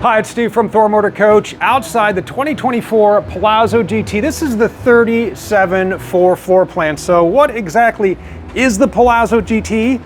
Hi, it's Steve from Thor Motor Coach. Outside the 2024 Palazzo GT. This is the 37.4 floor plan. So what exactly is the Palazzo GT?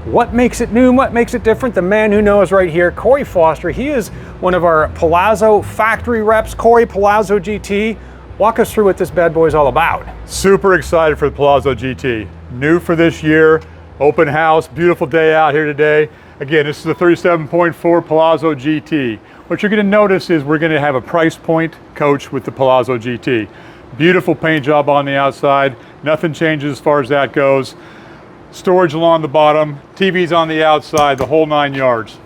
What makes it new? What makes it different? The man who knows right here, Corey Foster. He is one of our Palazzo factory reps. Corey, Palazzo GT. Walk us through what this bad boy is all about. Super excited for the Palazzo GT. New for this year, open house, beautiful day out here today. Again, this is the 37.4 Palazzo GT. What you're going to notice is we're going to have a price point coach with the Palazzo GT. Beautiful paint job on the outside. Nothing changes as far as that goes. Storage along the bottom, TVs on the outside, the whole 9 yards.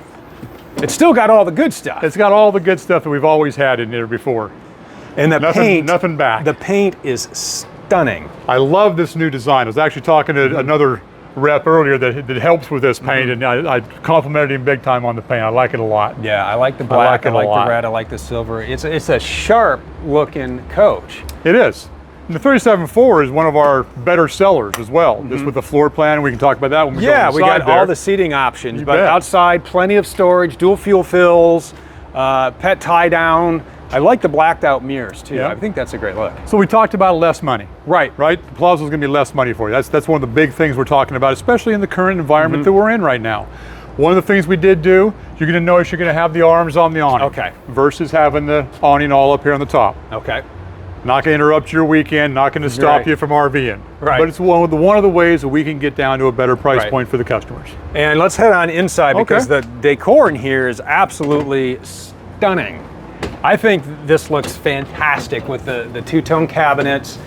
It's still got all the good stuff. It's got all the good stuff that we've always had in there before. And the paint, nothing back. The paint is stunning. I love this new design. I was actually talking to another rep earlier that helps with this paint, and I complimented him big time on the paint. I like it a lot. Yeah, I like the black, I like the red, I like the silver. It's a sharp looking coach. It is. And the 37.4 is one of our better sellers as well. Just with the floor plan, we can talk about that when we go inside. Yeah, we got there. all the seating options, but bet. outside, plenty of storage, dual fuel fills, pet tie down. I like the blacked out mirrors too. Yeah. I think that's a great look. So we talked about less money. Right. The Palazzo is going to be less money for you. That's one of the big things we're talking about, especially in the current environment that we're in right now. One of the things we did do, you're going to notice you're going to have the arms on the awning. Okay. Versus having the awning all up here on the top. Okay. Not going to interrupt your weekend, not going to stop you from RVing. Right. But it's one of the ways that we can get down to a better price point for the customers. And let's head on inside because the decor in here is absolutely stunning. I think this looks fantastic with the two-tone cabinets,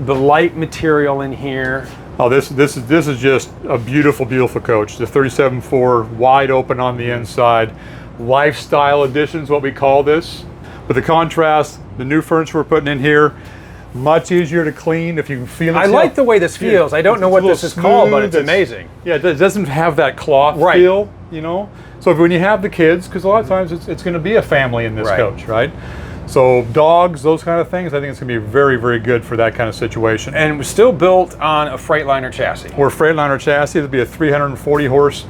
the light material in here. Oh, this is just a beautiful, beautiful coach. The 37.4 wide open on the inside. Lifestyle edition is what we call this. But the contrast, the new furniture we're putting in here, much easier to clean if you can feel it. I like the way this feels. I don't know what this is called, but it's amazing. Yeah, it doesn't have that cloth feel, you know? So when you have the kids, because a lot of times it's going to be a family in this coach, right? So dogs, those kind of things, I think it's going to be very, very good for that kind of situation. And we're still built on a Freightliner chassis. We're a Freightliner chassis. It'll be a 340 horse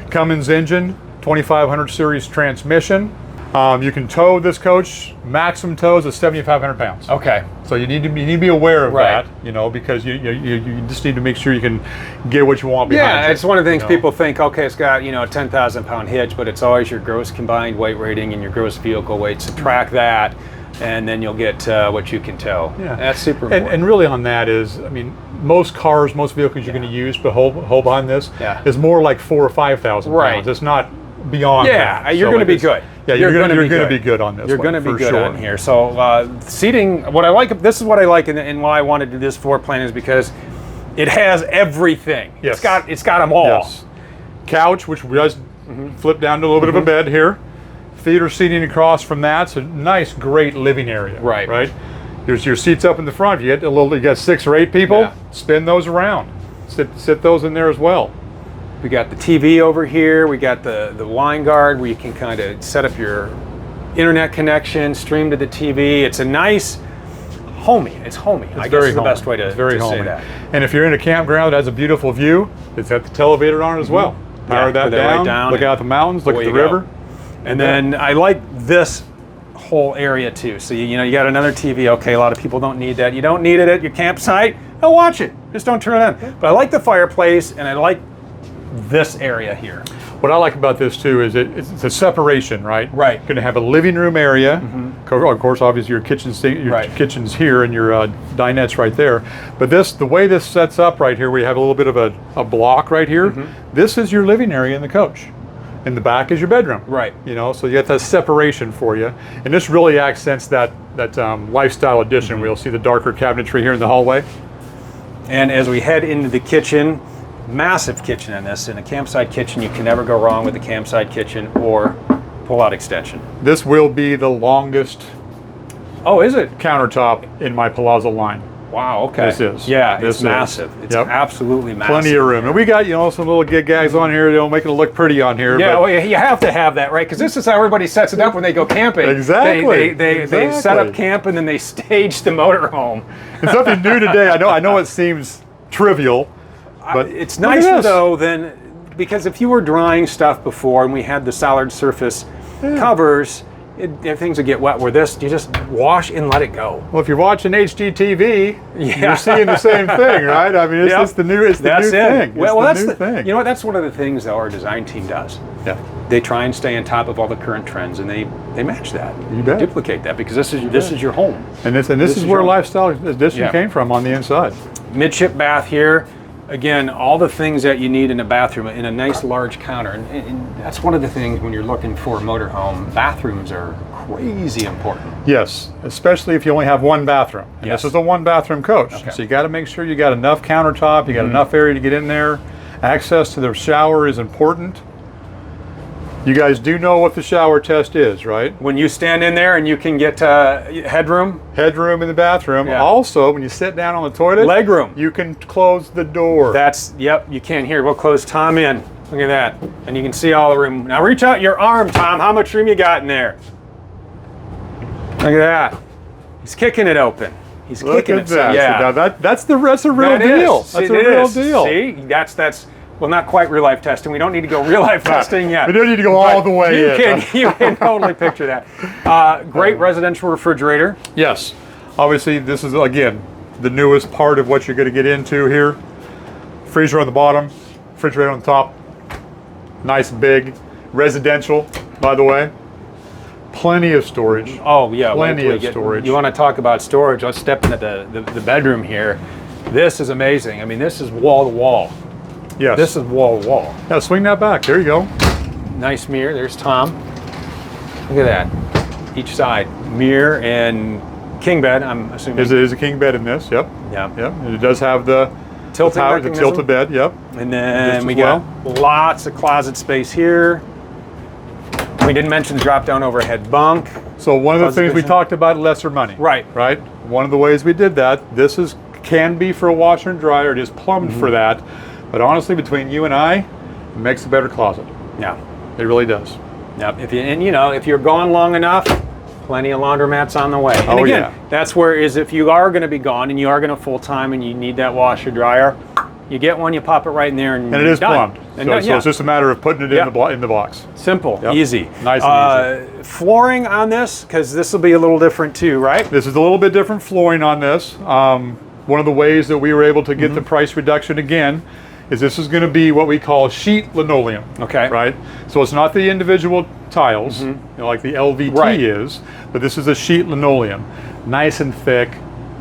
Cummins engine, 2500 series transmission. You can tow this coach, maximum tows is 7,500 pounds. Okay. So you need to be aware of that, you know, because you just need to make sure you can get what you want behind you. Yeah, it's one of the things people think, okay, it's got, you know, a 10,000 pound hitch, but it's always your gross combined weight rating and your gross vehicle weight. Subtract that, and then you'll get what you can tow. Yeah. That's super important. And really on that is, I mean, most cars, most vehicles you're going to use to hold behind this is more like 4,000 or 5,000 pounds. It's not beyond that. Yeah, you're going to be good. Yeah, you're going to be good on this. You're going to be good on here. So seating, what I like, this is what I like, and why I wanted to do this floor plan is because it has everything. Yes. It's got them all. Yes. Couch, which we just flip down to a little bit of a bed here. Theater seating across from that. It's a nice, great living area. Right. There's your seats up in the front. You got 6 or 8 people. Spin those around. Sit those in there as well. We got the TV over here. We got the wine guard where you can kind of set up your internet connection, stream to the TV. It's a nice, homey. It's homey. I guess is the best way to say that. And if you're in a campground that has a beautiful view, it's got the televator on it as well. Power that down, look out the mountains, look at the river. And then I like this whole area too. So you know, you got another TV. Okay, a lot of people don't need that. You don't need it at your campsite. I'll watch it. Just don't turn it on. But I like the fireplace, and I like this area here. What I like about this too is it's a separation, right? Right. You're going to have a living room area. Of course, obviously your kitchen's here and your dinettes right there. But the way this sets up right here, we have a little bit of a block right here. This is your living area in the coach. In the back is your bedroom. Right. You know, so you get that separation for you. And this really accents that lifestyle edition. We'll see the darker cabinetry here in the hallway. And as we head into the kitchen, massive kitchen in this. In a campsite kitchen, you can never go wrong with a campsite kitchen or pull-out extension. This will be the longest countertop in my Palazzo line. Wow, okay. This is. Yeah, it's massive. It's absolutely massive. Plenty of room. And we got, you know, some little gags on here, making it look pretty on here. Yeah, well, you have to have that, right? Because this is how everybody sets it up when they go camping. Exactly. They set up camp and then they stage the motorhome. It's something new today. I know it seems trivial, but it's nicer though than, because if you were drying stuff before and we had the solid surface covers, things would get wet. Where this, you just wash and let it go. Well, if you're watching HGTV, you're seeing the same thing, right? I mean, it's just the new, thing. That's thing. You know what? That's one of the things that our design team does. Yeah. They try and stay on top of all the current trends, and they match that. You bet. Duplicate that, because this is your home. And this is where Lifestyle Edition came from on the inside. Midship bath here. Again, all the things that you need in a bathroom, in a nice large counter. And that's one of the things when you're looking for a motorhome, bathrooms are crazy important. Yes, especially if you only have one bathroom. And Yes. this is a one bathroom coach. Okay. So you got to make sure you got enough countertop, you got enough area to get in there. Access to the shower is important. You guys do know what the shower test is, right? When you stand in there and you can get headroom. Headroom in the bathroom. Yeah. Also, when you sit down on the toilet, Legroom. you can close the door. Yep, you can't hear. We'll close Tom in. Look at that. And you can see all the room. Now reach out your arm, Tom. How much room you got in there? Look at that. He's kicking it open. He's Look kicking at it. that. Yeah. So now that's a real That deal. is. That's It a real is. deal. See, that's well, not quite real life testing. We don't need to go real life testing yet. We don't need to go all the way in. You can totally picture that. Great residential refrigerator. Yes. Obviously, this is, again, the newest part of what you're going to get into here. Freezer on the bottom, refrigerator on the top. Nice big. Residential, by the way. Plenty of storage. Oh, yeah. Plenty of storage. You want to talk about storage? Let's step into the bedroom here. This is amazing. I mean, this is wall to wall. Yes. This is wall to wall. Now swing that back. There you go. Nice mirror. There's Tom. Look at that. Each side. Mirror and king bed, I'm assuming. Is a king bed in this? Yep. Yeah. Yep. And it does have the Tilting the mechanism. tilted bed. Yep. And then Just we as got lots of closet space here. We didn't mention the drop down overhead bunk. So one of the things we Customization. talked about, lesser money. Right. Right. One of the ways we did that. Can be for a washer and dryer. It is plumbed for that. But honestly, between you and I, it makes a better closet. Yeah. It really does. Yep. If you're gone long enough, plenty of laundromats on the way. And Oh, again, yeah. that's where if you are going to be gone and you are going to full time and you need that washer dryer, you get one, you pop it right in there, and And it is done. plumbed. And So, done, so it's just a matter of putting it Yeah. in the box. simple, Yep. easy, Nice and flooring on this, because this will be a little different too, right? This is a little bit different flooring on this. One of the ways that we were able to get the price reduction again is this is going to be what we call sheet linoleum. Okay. Right? So it's not the individual tiles, like the LVT Right. is, but this is a sheet linoleum. Nice and thick,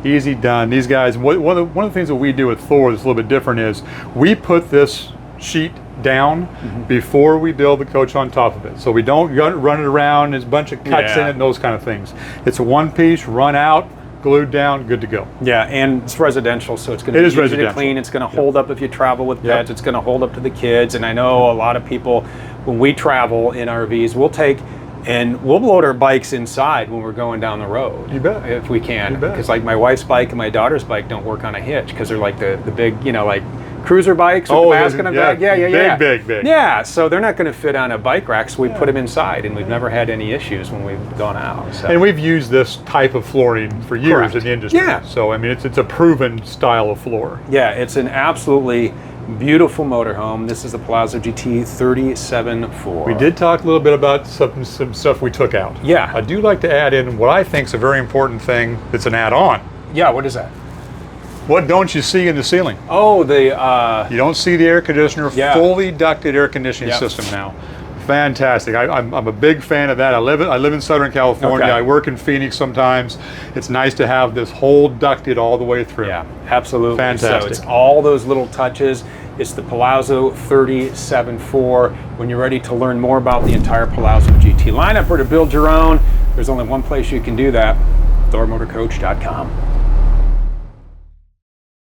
easy done. These guys, one of the things that we do at Thor that's a little bit different is we put this sheet down before we build the coach on top of it. So we don't run it around, there's a bunch of cuts in Yeah. it and those kind of things. It's a one piece, run out, glued down, good to go. Yeah, and it's residential, so it's going to It be is easy to residential. clean. It's going to hold up if you travel with Yep. pets. It's going to hold up to the kids. And I know a lot of people, when we travel in RVs, we'll load our bikes inside when we're going down the road. You bet. If we can. You bet. Because like my wife's bike and my daughter's bike don't work on a hitch because they're like the big, like cruiser bikes with the basket on the back. Yeah. Big. Yeah, so they're not going to fit on a bike rack, so we put them inside, and we've never had any issues when we've gone out. So. And we've used this type of flooring for years Correct. in the industry. Yeah. So I mean, it's a proven style of floor. Yeah, it's an absolutely beautiful motorhome. This is the Palazzo GT 37.4. We did talk a little bit about some stuff we took out. Yeah. I do like to add in what I think is a very important thing that's an add-on. Yeah, what is that? What don't you see in the ceiling? Oh, You don't see the air conditioner, Yeah. fully ducted air conditioning Yep. system now. Fantastic. I'm a big fan of that. I live in Southern California. Okay. I work in Phoenix sometimes. It's nice to have this whole ducted all the way through. Yeah, absolutely. Fantastic. So it's all those little touches. It's the Palazzo 37.4. When you're ready to learn more about the entire Palazzo GT lineup or to build your own, there's only one place you can do that, thormotorcoach.com.